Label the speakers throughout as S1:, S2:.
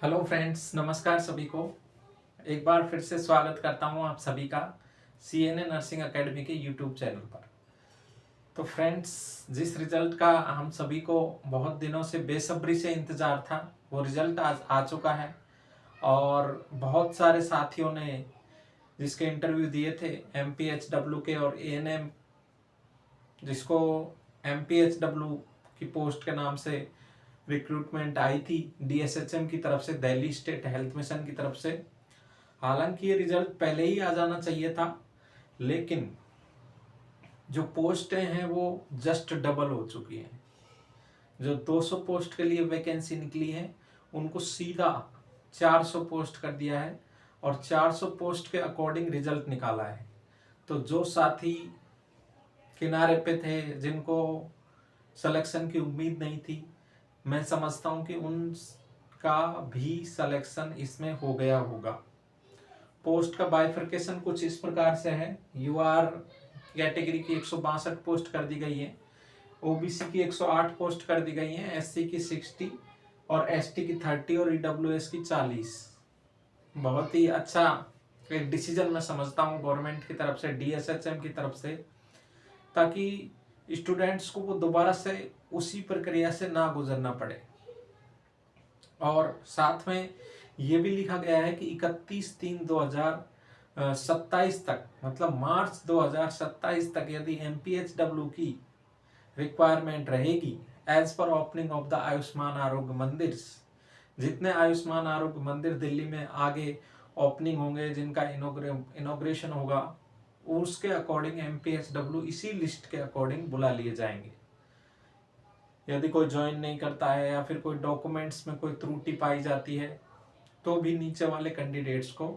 S1: Hello friends, नमस्कार सभी को। एक बार फिर से स्वागत करता हूं आप सभी का सीएनए नर्सिंग एकेडमी के यूट्यूब चैनल पर। तो फ्रेंड्स, जिस रिजल्ट का हम सभी को बहुत दिनों से बेसब्री से इंतज़ार था, वो रिजल्ट आज आ चुका है। और बहुत सारे साथियों ने जिसके इंटरव्यू दिए थे एमपीएचडब्ल्यू के और एएनएम, जिसको एमपीएचडब्ल्यू की पोस्ट के नाम से रिक्रूटमेंट आई थी डीएसएचएम की तरफ से, दिल्ली स्टेट हेल्थ मिशन की तरफ से। हालांकि ये रिजल्ट पहले ही आ जाना चाहिए था, लेकिन जो पोस्टें हैं वो जस्ट डबल हो चुकी हैं। जो 200 पोस्ट के लिए वैकेंसी निकली है, उनको सीधा 400 पोस्ट कर दिया है और 400 पोस्ट के अकॉर्डिंग रिजल्ट निकाला है। तो जो साथी किनारे पे थे, जिनको सिलेक्शन की उम्मीद नहीं थी, मैं समझता हूँ कि उनका भी सिलेक्शन इसमें हो गया होगा। पोस्ट का बाइफर्केशन कुछ इस प्रकार से है। यूआर कैटेगरी की 162 पोस्ट कर दी गई है, ओबीसी की 108 पोस्ट कर दी गई है, एससी की 60 और एसटी की 30 और ईडब्ल्यूएस की 40। बहुत ही अच्छा एक डिसीजन मैं समझता हूँ गवर्नमेंट की तरफ से, डीएसएचएम की तरफ से, ताकि स्टूडेंट्स को वो दोबारा से उसी प्रक्रिया से ना गुजरना पड़े। और साथ में ये भी लिखा गया है कि 31/3/2027 तक, मतलब मार्च 2027 तक, यदि एमपीएचडब्ल्यू की रिक्वायरमेंट रहेगी एज पर ओपनिंग ऑफ द आयुष्मान आरोग्य मंदिर, जितने आयुष्मान आरोग्य मंदिर दिल्ली में आगे ओपनिंग होंगे, जिनका इनोग्रेशन होगा, उसके अकॉर्डिंग एमपीएचडब्ल्यू इसी लिस्ट के अकॉर्डिंग बुला लिए जाएंगे। यदि कोई ज्वाइन नहीं करता है या फिर कोई डॉक्यूमेंट्स में कोई त्रुटि पाई जाती है, तो भी नीचे वाले कैंडिडेट्स को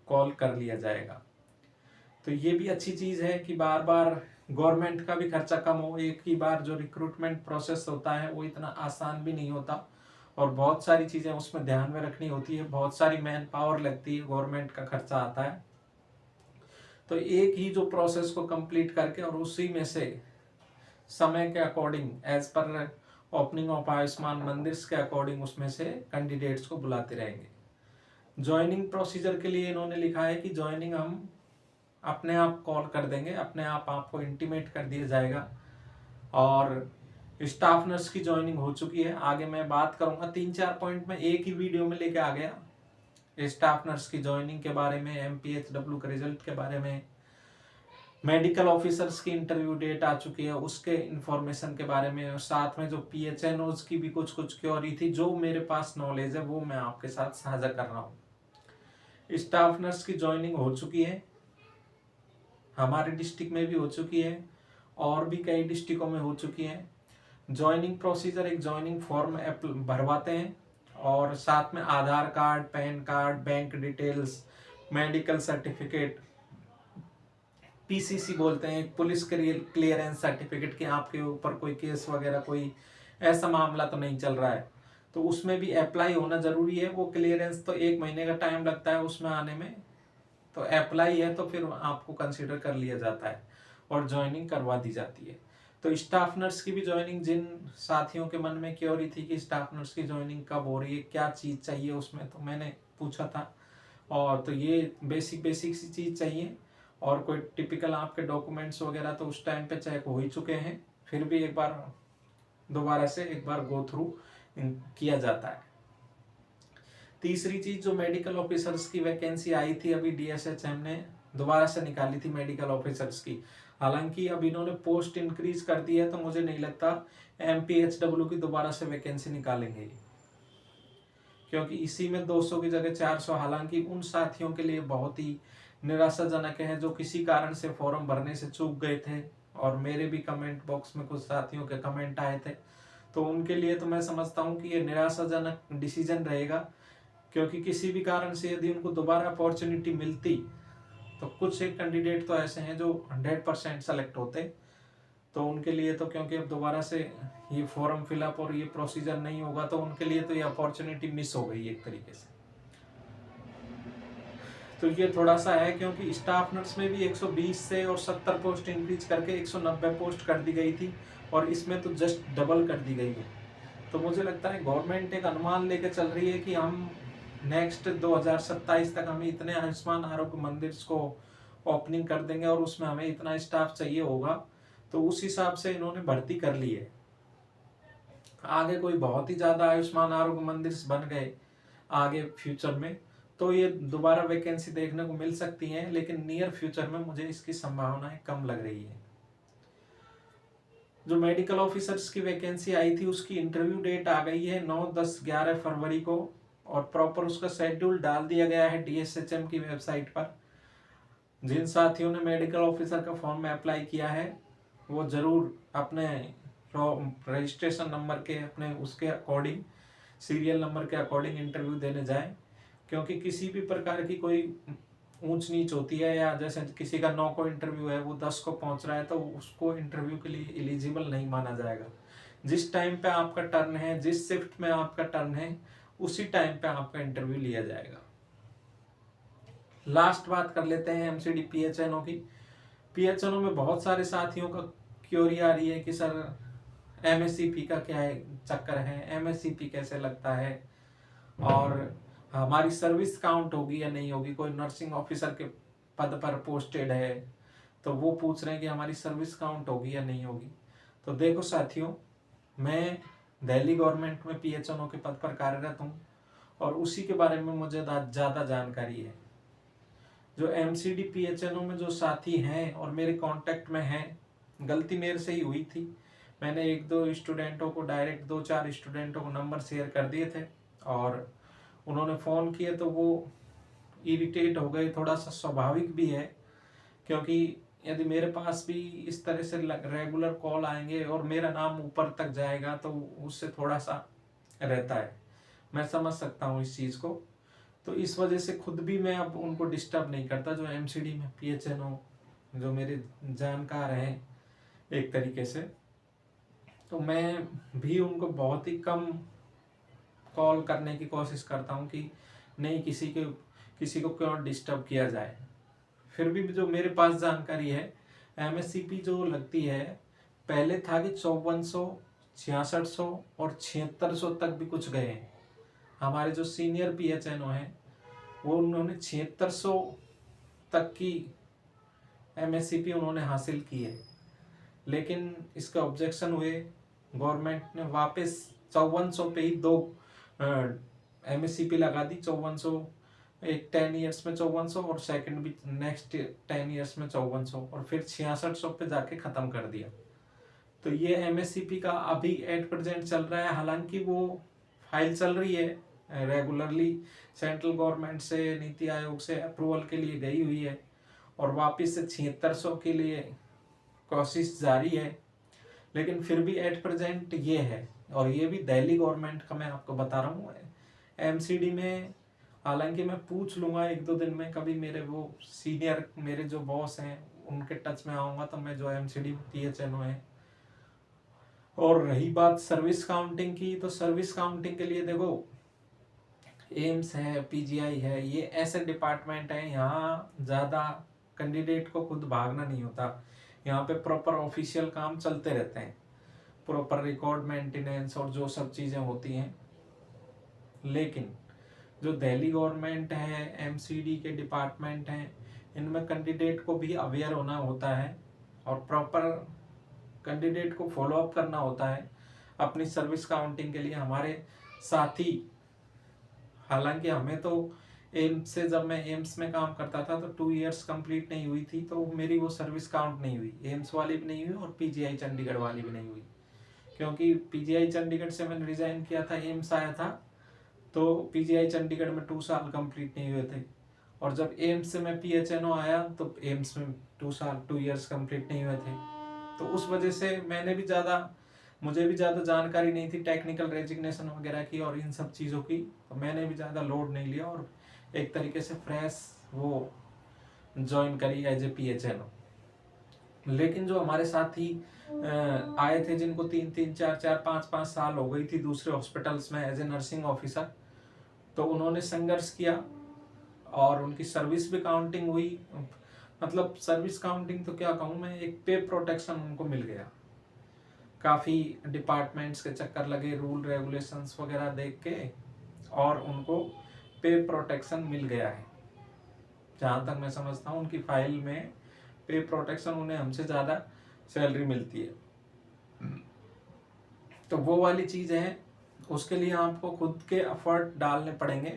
S1: कॉल कर लिया जाएगा। तो ये भी अच्छी चीज़ है कि बार बार गवर्नमेंट का भी खर्चा कम हो। एक ही बार जो रिक्रूटमेंट प्रोसेस होता है वो इतना आसान भी नहीं होता और बहुत सारी चीज़ें उसमें ध्यान में रखनी होती है, बहुत सारी मैन पावर लगती है, गवर्नमेंट का खर्चा आता है। तो एक ही जो प्रोसेस को कंप्लीट करके और उसी में से समय के अकॉर्डिंग, एज पर ओपनिंग ऑफ आयुष्मान मंदिर के अकॉर्डिंग, उसमें से कैंडिडेट्स को बुलाते रहेंगे। ज्वाइनिंग प्रोसीजर के लिए इन्होंने लिखा है कि ज्वाइनिंग हम अपने आप कॉल कर देंगे, अपने आप आपको इंटीमेट कर दिया जाएगा। और स्टाफ नर्स की ज्वाइनिंग हो चुकी है। आगे मैं बात करूंगा, 3-4 पॉइंट में एक ही वीडियो में लेके आ गया। स्टाफ नर्स की ज्वाइनिंग के बारे में, एमपीएचडब्ल्यू के रिजल्ट के बारे में, मेडिकल ऑफिसर्स की इंटरव्यू डेट आ चुकी है उसके इंफॉर्मेशन के बारे में, और साथ में जो पीएचएनओज की भी कुछ क्योरी थी, जो मेरे पास नॉलेज है वो मैं आपके साथ साझा कर रहा हूँ। स्टाफ नर्स की ज्वाइनिंग हो चुकी है, हमारे डिस्ट्रिक्ट में भी हो चुकी है और भी कई डिस्ट्रिक्टों में हो चुकी है। ज्वाइनिंग प्रोसीजर, एक ज्वाइनिंग फॉर्म भरवाते हैं और साथ में Aadhaar card, PAN card, bank details, medical certificate, PCC बोलते हैं, पुलिस क्लियरेंस सर्टिफिकेट, कि आपके ऊपर कोई केस वगैरह, कोई ऐसा मामला तो नहीं चल रहा है, तो उसमें भी अप्लाई होना जरूरी है। वो क्लियरेंस तो 1 महीने का टाइम लगता है उसमें आने में, तो अप्लाई है तो फिर आपको कंसीडर कर लिया जाता है और ज्वाइनिंग करवा दी जाती है। तो स्टाफ नर्स की भी ज्वाइनिंग, जिन साथियों के मन में क्योरी थी कि स्टाफ नर्स की ज्वाइनिंग कब हो रही है, क्या चीज़ चाहिए उसमें, तो मैंने पूछा था। और तो ये बेसिक सी चीज़ चाहिए और कोई टिपिकल आपके डॉक्यूमेंट्स वगैरह तो उस टाइम पे चेक हो ही चुके हैं, फिर भी एक बार दोबारा से एक बार गो थ्रू किया जाता है। तीसरी चीज, जो मेडिकल ऑफिसर्स की वैकेंसी आई थी अभी, डीएसएचएम ने दोबारा से निकाली थी मेडिकल ऑफिसर्स की। हालांकि अब इन्होंने पोस्ट इंक्रीज कर दी है, तो मुझे नहीं लगता एमपीएचडब्ल्यू की दोबारा से वैकेंसी निकालेंगे, क्योंकि इसी में 200 की जगह 400। हालांकि उन साथियों के लिए बहुत ही निराशाजनक है जो किसी कारण से फॉर्म भरने से चूक गए थे, और मेरे भी कमेंट बॉक्स में कुछ साथियों के कमेंट आए थे, तो उनके लिए तो मैं समझता हूँ कि ये निराशाजनक डिसीजन रहेगा। क्योंकि किसी भी कारण से यदि उनको दोबारा अपॉर्चुनिटी मिलती, तो कुछ एक कैंडिडेट तो ऐसे हैं जो 100% सेलेक्ट होते, तो उनके लिए तो, क्योंकि अब दोबारा से ये फॉर्म फिलअप और ये प्रोसीजर नहीं होगा, तो उनके लिए तो ये अपॉर्चुनिटी मिस हो गई एक तरीके से। तो ये थोड़ा सा है, क्योंकि स्टाफ नर्स में भी 120 से और 70 पोस्ट इंक्रीज करके 190 पोस्ट कर दी गई थी, और इसमें तो जस्ट डबल कर दी गई है। तो मुझे लगता है गवर्नमेंट एक अनुमान लेके चल रही है कि हम नेक्स्ट 2027 तक हमें इतने आयुष्मान आरोग्य मंदिर को ओपनिंग कर देंगे और उसमें हमें इतना स्टाफ चाहिए होगा, तो उस हिसाब से इन्होंने भर्ती कर ली है। आगे कोई बहुत ही ज़्यादा आयुष्मान आरोग्य मंदिर बन गए आगे फ्यूचर में, तो ये दोबारा वैकेंसी देखने को मिल सकती है, लेकिन नियर फ्यूचर में मुझे इसकी संभावनाएं कम लग रही है। जो मेडिकल ऑफिसर्स की वैकेंसी आई थी उसकी इंटरव्यू डेट आ गई है 9, 10, 11 फरवरी को, और प्रॉपर उसका शेड्यूल डाल दिया गया है DSHM की वेबसाइट पर। जिन साथियों ने मेडिकल ऑफिसर का फॉर्म में अप्लाई किया है वो ज़रूर अपने रजिस्ट्रेशन नंबर के अपने उसके अकॉर्डिंग, सीरियल नंबर के अकॉर्डिंग इंटरव्यू देने जाएं, क्योंकि किसी भी प्रकार की कोई ऊंच नीच होती है, या जैसे किसी का 9 को इंटरव्यू है वो 10 को पहुंच रहा है, तो उसको इंटरव्यू के लिए एलिजिबल नहीं माना जाएगा। जिस टाइम पे आपका टर्न है, जिस शिफ्ट में आपका टर्न है, उसी टाइम पे आपका इंटरव्यू लिया जाएगा। लास्ट बात कर लेते हैं MCD PHNO की। PHNO में बहुत सारे साथियों का क्योरी आ रही है कि सर MSCP का क्या है चक्कर है, MSCP कैसे लगता है, और हमारी सर्विस काउंट होगी या नहीं होगी। कोई नर्सिंग ऑफिसर के पद पर पोस्टेड है तो वो पूछ रहे हैं कि हमारी सर्विस काउंट होगी या नहीं होगी। तो देखो साथियों, मैं दिल्ली गवर्नमेंट में PHNO के पद पर कार्यरत हूँ और उसी के बारे में मुझे ज़्यादा जानकारी है। जो MCD PHNO में जो साथी हैं और मेरे कांटेक्ट में हैं, गलती मेरे से ही हुई थी, मैंने 1-2 स्टूडेंटों को डायरेक्ट 2-4 स्टूडेंटों को नंबर शेयर कर दिए थे और उन्होंने फ़ोन किए तो वो इरिटेट हो गए। थोड़ा सा स्वाभाविक भी है, क्योंकि यदि मेरे पास भी इस तरह से रेगुलर कॉल आएंगे और मेरा नाम ऊपर तक जाएगा तो उससे थोड़ा सा रहता है। मैं समझ सकता हूँ इस चीज़ को, तो इस वजह से खुद भी मैं अब उनको डिस्टर्ब नहीं करता। जो MCD में PHNO जो मेरे जानकार हैं एक तरीके से, तो मैं भी उनको बहुत ही कम कॉल करने की कोशिश करता हूँ कि नहीं किसी को क्यों डिस्टर्ब किया जाए। फिर भी जो मेरे पास जानकारी है, MSCP जो लगती है, पहले था कि 5400, 6600 और 7600 तक भी कुछ गए हैं। हमारे जो सीनियर PHNO हैं वो उन्होंने 7600 तक की MSCP उन्होंने हासिल की है, लेकिन इसका ऑब्जेक्शन हुए, गवर्नमेंट ने वापस 5400 पे ही 2 MSCP लगा दी। 5400 एक 10 ईयर्स में 5400 और सेकंड भी नेक्स्ट 10 ईयर्स में 5400, और फिर 6600 पे जाके ख़त्म कर दिया। तो ये MSCP का अभी एट प्रेजेंट चल रहा है। हालांकि वो फाइल चल रही है रेगुलरली, सेंट्रल गवर्नमेंट से, नीति आयोग से अप्रूवल के लिए गई हुई है और वापस से 7600 के लिए कोशिश जारी है, लेकिन फिर भी एट प्रेजेंट ये है। और ये भी दिल्ली गवर्नमेंट का मैं आपको बता रहा हूँ। MCD में हालांकि मैं पूछ लूँगा 1-2 दिन में, कभी मेरे वो सीनियर मेरे जो बॉस हैं उनके टच में आऊँगा तो मैं जो MCD PHNO है। और रही बात सर्विस काउंटिंग की, तो सर्विस काउंटिंग के लिए देखो एम्स है, PGI है, ये ऐसे डिपार्टमेंट हैं, यहाँ ज़्यादा कैंडिडेट को खुद भागना नहीं होता। यहाँ पे प्रॉपर ऑफिशियल काम चलते रहते हैं, प्रॉपर रिकॉर्ड मेंटेनेंस और जो सब चीज़ें होती हैं। लेकिन जो दिल्ली गवर्नमेंट है, MCD के डिपार्टमेंट हैं, इनमें कैंडिडेट को भी अवेयर होना होता है और प्रॉपर कैंडिडेट को फॉलो अप करना होता है अपनी सर्विस काउंटिंग के लिए। हमारे साथी, हालांकि हमें तो एम्स से, जब मैं एम्स में काम करता था तो 2 ईयर्स कंप्लीट नहीं हुई थी, तो मेरी वो सर्विस काउंट नहीं हुई, एम्स वाली भी नहीं हुई और PGI चंडीगढ़ वाली भी नहीं हुई, क्योंकि PGI चंडीगढ़ से मैंने रिजाइन किया था, एम्स आया था, तो PGI चंडीगढ़ में 2 साल कंप्लीट नहीं हुए थे, और जब एम्स से मैं PHNO आया तो एम्स में 2 ईयर्स कंप्लीट नहीं हुए थे। तो उस वजह से मुझे भी ज़्यादा जानकारी नहीं थी टेक्निकल रेजिग्नेशन वगैरह की और इन सब चीज़ों की, तो मैंने भी ज़्यादा लोड नहीं लिया और एक तरीके से फ्रेश वो ज्वाइन करी एज ए PHNO। लेकिन जो हमारे साथी आए थे जिनको 3-3, 4-4, 5-5 साल हो गई थी दूसरे हॉस्पिटल्स में एज ए नर्सिंग ऑफिसर, तो उन्होंने संघर्ष किया और उनकी सर्विस भी काउंटिंग हुई। मतलब सर्विस काउंटिंग तो क्या कहूँ मैं, एक पे प्रोटेक्शन उनको मिल गया। काफ़ी डिपार्टमेंट्स के चक्कर लगे, रूल रेगुलेशंस वगैरह देख के, और उनको पे प्रोटेक्शन मिल गया है। जहाँ तक मैं समझता हूँ उनकी फाइल में पे प्रोटेक्शन, उन्हें हमसे ज़्यादा सैलरी मिलती है। तो वो वाली चीज़ है, उसके लिए आपको खुद के एफर्ट डालने पड़ेंगे,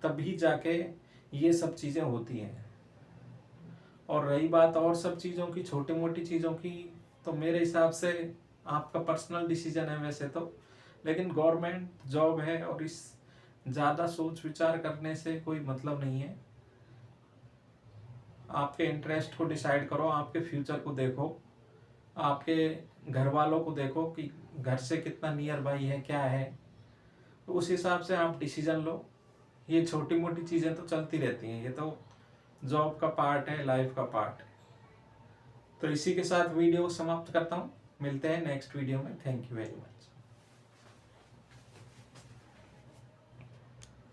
S1: तभी जाके ये सब चीज़ें होती हैं। और रही बात और सब चीज़ों की, छोटी मोटी चीज़ों की, तो मेरे हिसाब से आपका पर्सनल डिसीजन है वैसे तो, लेकिन गवर्नमेंट जॉब है और इस ज़्यादा सोच विचार करने से कोई मतलब नहीं है। आपके इंटरेस्ट को डिसाइड करो, आपके फ्यूचर को देखो, आपके घर वालों को देखो कि घर से कितना नियर बाई है, क्या है, तो उस हिसाब से आप डिसीजन लो। ये छोटी मोटी चीज़ें तो चलती रहती हैं, ये तो जॉब का पार्ट है, लाइफ का पार्ट है। तो इसी के साथ वीडियो समाप्त करता हूँ, मिलते हैं नेक्स्ट वीडियो में। Thank you very much.